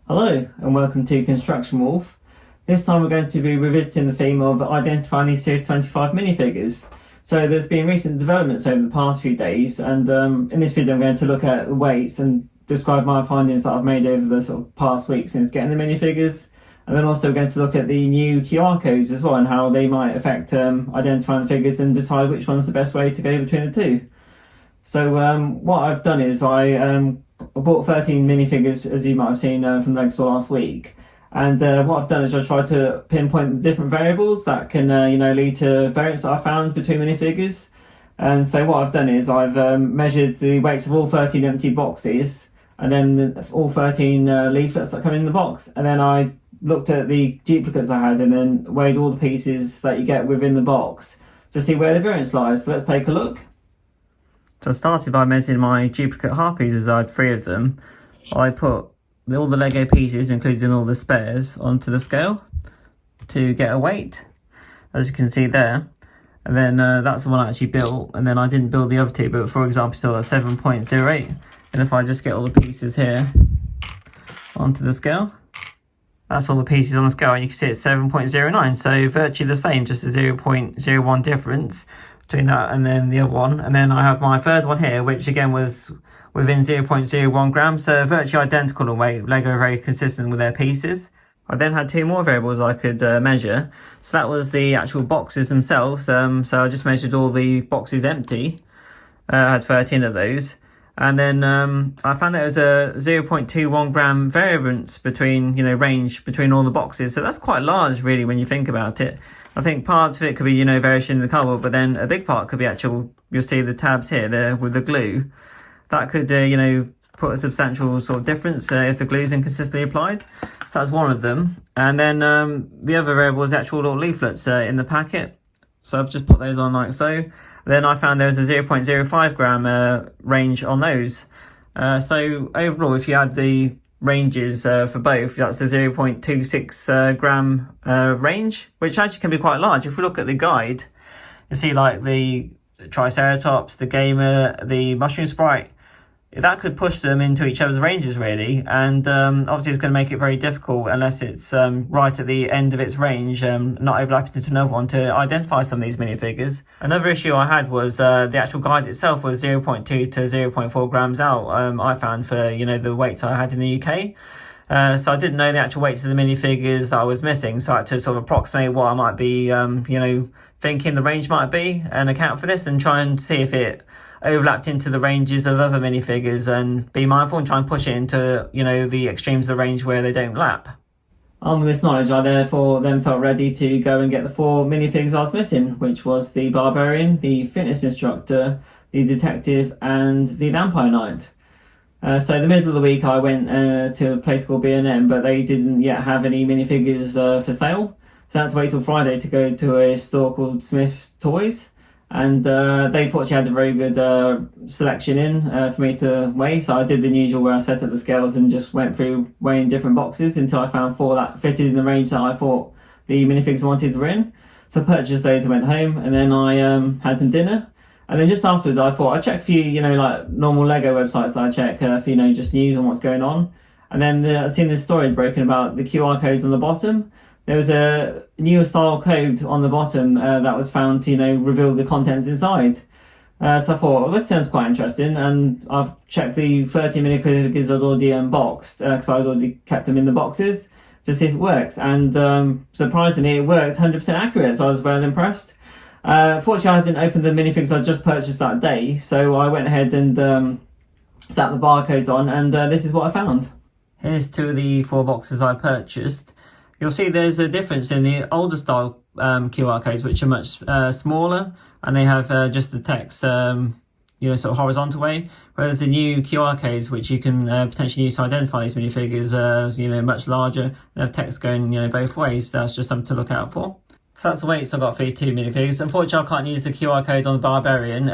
Hello and welcome to Construction Wolf. This time we're going to be revisiting the theme of identifying these Series 25 minifigures. So there's been recent developments over the past few days, and in this video I'm going to look at the weights and describe my findings that I've made over the sort of past week since getting the minifigures. And then also we're going to look at the new QR codes as well and how they might affect identifying the figures and decide which one's the best way to go between the two. So what I've done is I bought 13 minifigures, as you might have seen from LEGO Store last week. And what I've done is I tried to pinpoint the different variables that can lead to variance that I found between minifigures. And so what I've done is I've measured the weights of all 13 empty boxes and then all 13 leaflets that come in the box. And then I looked at the duplicates I had and then weighed all the pieces that you get within the box to see where the variance lies. So let's take a look. So I started by measuring my duplicate harpies. I had 3 of them. I put all the Lego pieces, including all the spares, onto the scale to get a weight, as you can see there. And then that's the one I actually built, and then I didn't build the other 2, but for example still at 7.08. And if I just get all the pieces here onto the scale, that's all the pieces on the scale, and you can see it's 7.09, so virtually the same, just a 0.01 difference between that and then the other one. And then I have my third one here, which again was within 0.01 grams, so virtually identical in weight. Lego are very consistent with their pieces. I then had 2 more variables I could measure. So that was the actual boxes themselves. So I just measured all the boxes empty. I had 13 of those. And then I found there was a 0.21 gram variance between, range between all the boxes. So that's quite large, really, when you think about it. I think part of it could be, variation in the cardboard, but then a big part could be actual, you'll see the tabs here, there with the glue. That could, put a substantial sort of difference if the glue is inconsistently applied. So that's one of them. And then the other variable is actual little leaflets in the packet. So I've just put those on like so. Then I found there was a 0.05 gram range on those. So overall, if you add the ranges for both, that's a 0.26 gram range, which actually can be quite large. If we look at the guide, you see like the Triceratops, the Gamer, the Mushroom Sprite, that could push them into each other's ranges really, and obviously it's going to make it very difficult unless it's right at the end of its range, not overlapping into another one, to identify some of these minifigures. Another issue I had was the actual guide itself was 0.2 to 0.4 grams out, I found, for the weights I had in the UK. So I didn't know the actual weights of the minifigures that I was missing, so I had to sort of approximate what I might be thinking the range might be and account for this and try and see if it overlapped into the ranges of other minifigures and be mindful and try and push it into the extremes of the range where they don't lap. Armed with this knowledge, I therefore then felt ready to go and get the 4 minifigures I was missing, which was the Barbarian, the Fitness Instructor, the Detective and the Vampire Knight. So the middle of the week I went to a place called B&M, but they didn't yet have any minifigures for sale. So I had to wait till Friday to go to a store called Smith Toys. And they fortunately had a very good selection in for me to weigh. So I did the usual where I set up the scales and just went through weighing different boxes until I found 4 that fitted in the range that I thought the minifigs I wanted were in. So I purchased those and went home, and then I had some dinner. And then just afterwards I thought I'd check a few, like normal Lego websites that I check for, just news on what's going on. And then I've seen this story broken about the QR codes on the bottom. There was a newer style code on the bottom that was found to, reveal the contents inside. So I thought, well, this sounds quite interesting. And I've checked the 30 minifigures I'd already unboxed, because I'd already kept them in the boxes, to see if it works. And surprisingly, it worked 100% accurate, so I was well impressed. Fortunately, I didn't open the minifigs I just purchased that day, so I went ahead and sat the barcodes on, and this is what I found. Here's 2 of the 4 boxes I purchased. You'll see there's a difference in the older style QR codes, which are much smaller, and they have just the text, sort of horizontal way. Whereas the new QR codes, which you can potentially use to identify these minifigures, much larger. They have text going, both ways. That's just something to look out for. So that's the weights I got for these 2 minifigures. Unfortunately, I can't use the QR code on the Barbarian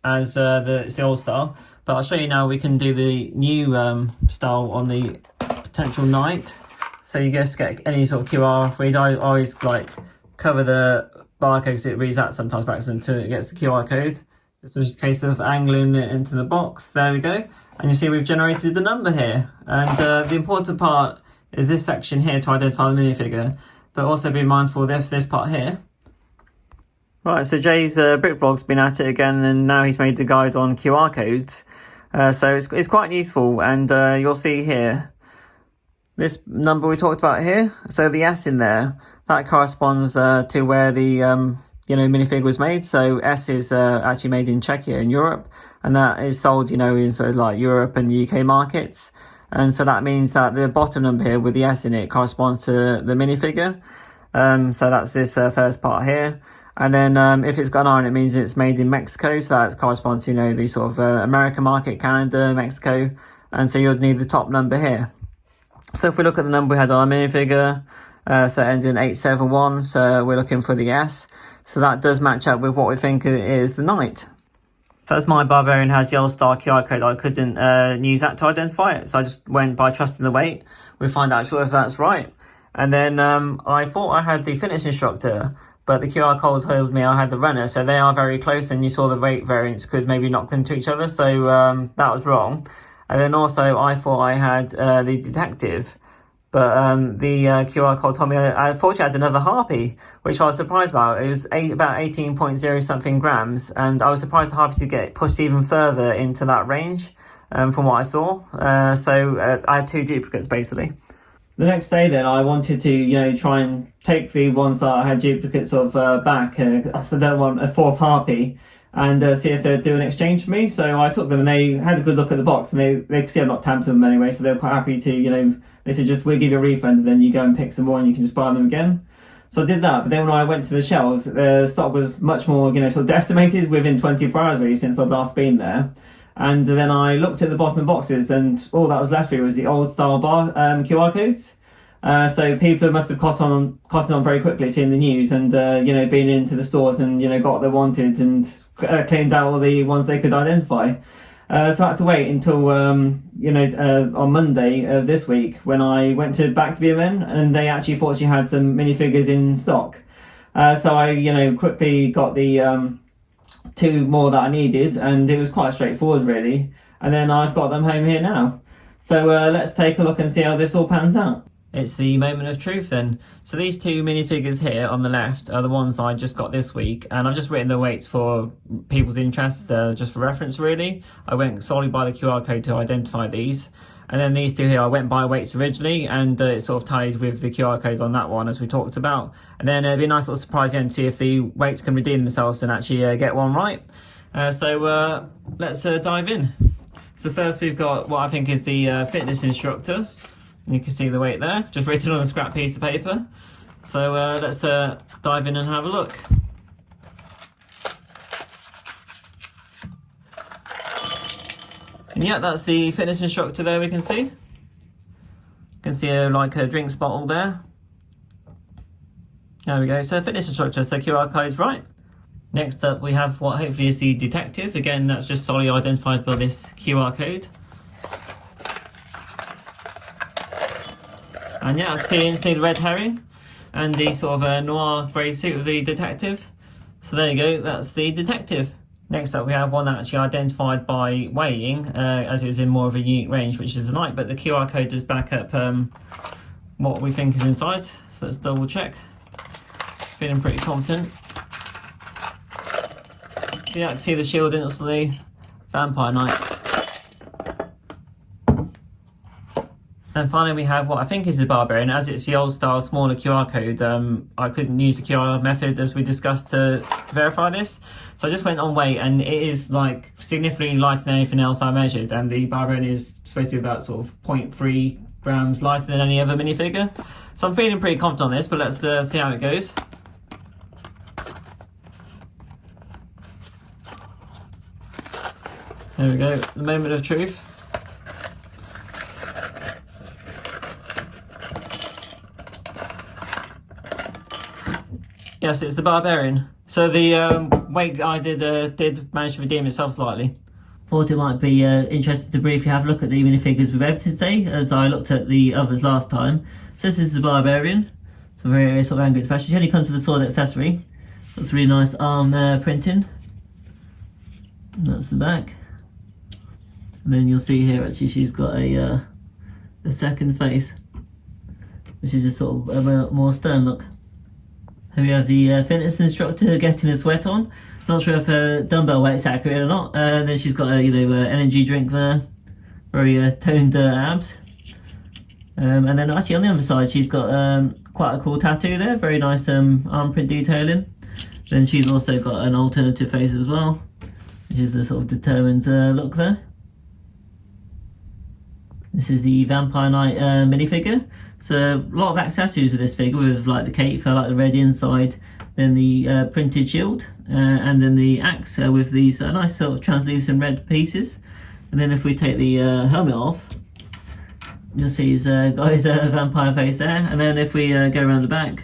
as it's the old style, but I'll show you now we can do the new style on the potential Knight. So you just get any sort of QR read. I always cover the barcode because it reads that sometimes back until it gets the QR code. This was just a case of angling it into the box. There we go. And you see we've generated the number here. And the important part is this section here to identify the minifigure, but also be mindful of this part here. Right, so Jay's Brickblog's been at it again, and now he's made the guide on QR codes. So it's quite useful, and you'll see here, this number we talked about here, so the S in there, that corresponds to where the minifigure was made. So S is actually made in Czechia in Europe, and that is sold, in sort of like Europe and the UK markets. And so that means that the bottom number here with the S in it corresponds to the minifigure. So that's this first part here. And then if it's got an R in it, means it's made in Mexico. So that corresponds to, the sort of American market, Canada, Mexico. And so you'll need the top number here. So if we look at the number we had on our minifigure, so it ends in 871. So we're looking for the S. So that does match up with what we think is the knight. So as my barbarian has the old star QR code, I couldn't use that to identify it. So I just went by trusting the weight. We find out sure if that's right. And then I thought I had the fitness instructor, but the QR code told me I had the runner. So they are very close, and you saw the weight variance could maybe knock them to each other. So that was wrong. And then also I thought I had the detective. But the QR code told me I unfortunately had another harpy, which I was surprised about. It was about 18.0 something grams, and I was surprised the harpy to get pushed even further into that range from what I saw. So I had two duplicates basically. The next day then I wanted to try and take the ones that I had duplicates of back. So I don't want a fourth harpy, and see if they'd do an exchange for me. So I took them, and they had a good look at the box, and they could see I'm not tampered them anyway, so they were quite happy to, they said just we'll give you a refund, and then you go and pick some more and you can just buy them again. So I did that, but then when I went to the shelves, the stock was much more, sort of decimated within 24 hours really since I'd last been there. And then I looked at the bottom of the boxes, and all that was left here was the old style QR codes. So people must have caught on very quickly, seeing the news, and been into the stores and got what they wanted, and cleaned out all the ones they could identify. So I had to wait until on Monday of this week when I went back to BMN, and they actually fortunately had some minifigures in stock. So I quickly got the two more that I needed, and it was quite straightforward really. And then I've got them home here now. So let's take a look and see how this all pans out. It's the moment of truth then. So these two minifigures here on the left are the ones I just got this week, and I've just written the weights for people's interest, just for reference really. I went solely by the QR code to identify these. And then these two here, I went by weights originally, and it sort of tallied with the QR code on that one, as we talked about. And then it'd be a nice little surprise again to see if the weights can redeem themselves and actually get one right. So let's dive in. So first we've got what I think is the fitness instructor. You can see the weight there, just written on a scrap piece of paper. So let's dive in and have a look. And yeah, that's the fitness instructor there, we can see. You can see a drinks bottle there. There we go, so fitness instructor, so QR code's right. Next up we have what hopefully is the detective. Again, that's just solely identified by this QR code. And yeah, I can see instantly the red herring and the sort of noir grey suit of the detective. So there you go, that's the detective. Next up we have one that actually identified by weighing, as it was in more of a unique range, which is the knight, but the QR code does back up what we think is inside. So let's double check. Feeling pretty confident. So yeah, I can see the shield instantly. Vampire Knight. And finally we have what I think is the Barbarian. As it's the old style smaller QR code, I couldn't use the QR method as we discussed to verify this. So I just went on weight, and it is significantly lighter than anything else I measured, and the Barbarian is supposed to be about sort of 0.3 grams lighter than any other minifigure. So I'm feeling pretty confident on this, but let's see how it goes. There we go, the moment of truth. Yes, it's the Barbarian. So the weight I did manage to redeem itself slightly. Thought it might be interesting to briefly have a look at the minifigures we've opened today, as I looked at the others last time. So this is the Barbarian. So very sort of angry fashion. She only comes with a sword accessory. That's really nice arm printing. And that's the back. And then you'll see here actually she's got a second face. which is just sort of a more stern look. Here we have the fitness instructor getting a sweat on. Not sure if her dumbbell weight's accurate or not. Then she's got a energy drink there, very toned abs. And then actually on the other side she's got quite a cool tattoo there, very nice arm print detailing. Then she's also got an alternative face as well, which is the sort of determined look there. This is the Vampire Knight minifigure. So a lot of accessories with this figure, with like the cape, I like the red inside, then the printed shield, and then the axe with these nice sort of translucent red pieces. And then if we take the helmet off, you'll see he's got his vampire face there. And then if we go around the back,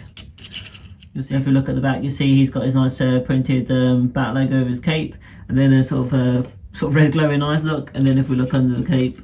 you'll see, if we look at the back, you see he's got his nice printed bat logo over his cape, and then a sort of red glowing eyes look. And then if we look under the cape,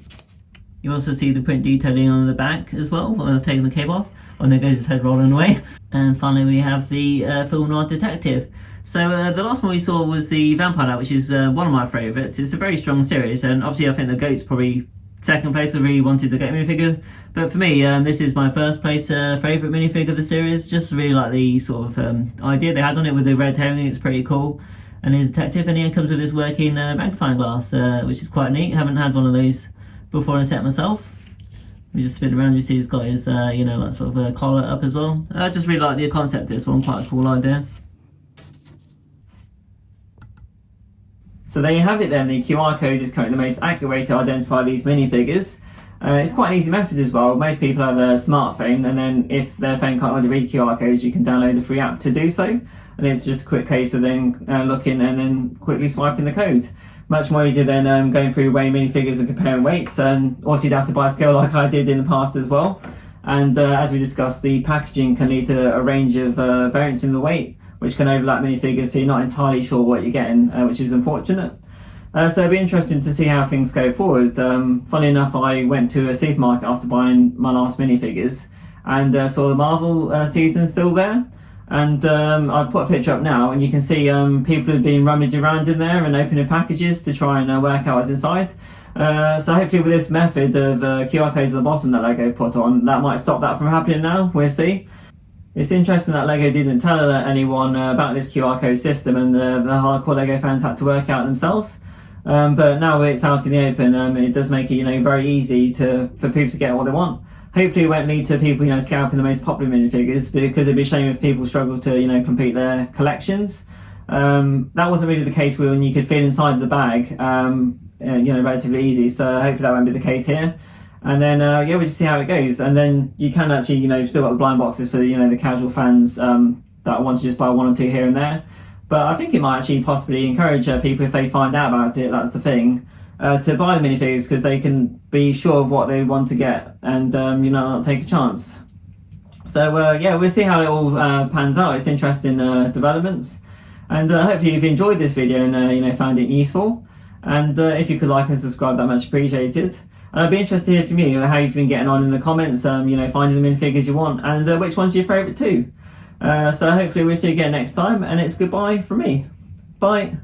you also see the print detailing on the back as well when I've taken the cape off. And there goes his head rolling away. And finally we have the film noir detective. So the last one we saw was the Vampire Knight, which is one of my favourites. It's a very strong series, and obviously I think the Goat's probably second place. I really wanted the Goat minifigure, but for me this is my first place favourite minifigure of the series. Just really like the sort of idea they had on it with the red herring. It's pretty cool. And his detective, and he comes with his working magnifying glass, which is quite neat. Haven't had one of those before in a set myself. We just spin around, you see he's got his like sort of collar up as well. I just really like the concept of this one, quite a cool idea. So there you have it then, the QR code is currently the most accurate way to identify these minifigures. It's quite an easy method as well. Most people have a smartphone, and then if their phone can't already read QR codes, you can download the free app to do so. And it's just a quick case of then looking and then quickly swiping the code. Much more easier than going through weighing minifigures and comparing weights. And also you'd have to buy a scale like I did in the past as well. And as we discussed, the packaging can lead to a range of variance in the weight, which can overlap minifigures, so you're not entirely sure what you're getting, which is unfortunate. So it'll be interesting to see how things go forward. Funny enough, I went to a supermarket after buying my last minifigures and saw the Marvel season still there. And I'll put a picture up now, and you can see people have been rummaging around in there and opening packages to try and work out what's inside. So hopefully with this method of QR codes at the bottom that LEGO put on, that might stop that from happening now. We'll see. It's interesting that LEGO didn't tell anyone about this QR code system, and the hardcore LEGO fans had to work out themselves. But now it's out in the open, it does make it very easy for people to get what they want. Hopefully it won't lead to people scalping the most popular minifigures, because it'd be a shame if people struggle to complete their collections. That wasn't really the case when you could fit inside the bag, relatively easy. So hopefully that won't be the case here. And then we'll just see how it goes. And then you can actually you've still got the blind boxes for the casual fans that want to just buy one or two here and there. But I think it might actually possibly encourage people, if they find out about it, that's the thing, to buy the minifigures, because they can be sure of what they want to get and not take a chance. So we'll see how it all pans out. It's interesting developments, and hopefully you've enjoyed this video and found it useful. And if you could like and subscribe, that much appreciated. And I'd be interested to hear from you how you've been getting on in the comments. Finding the minifigures you want, and which one's your favourite too. So hopefully we'll see you again next time, and it's goodbye from me. Bye.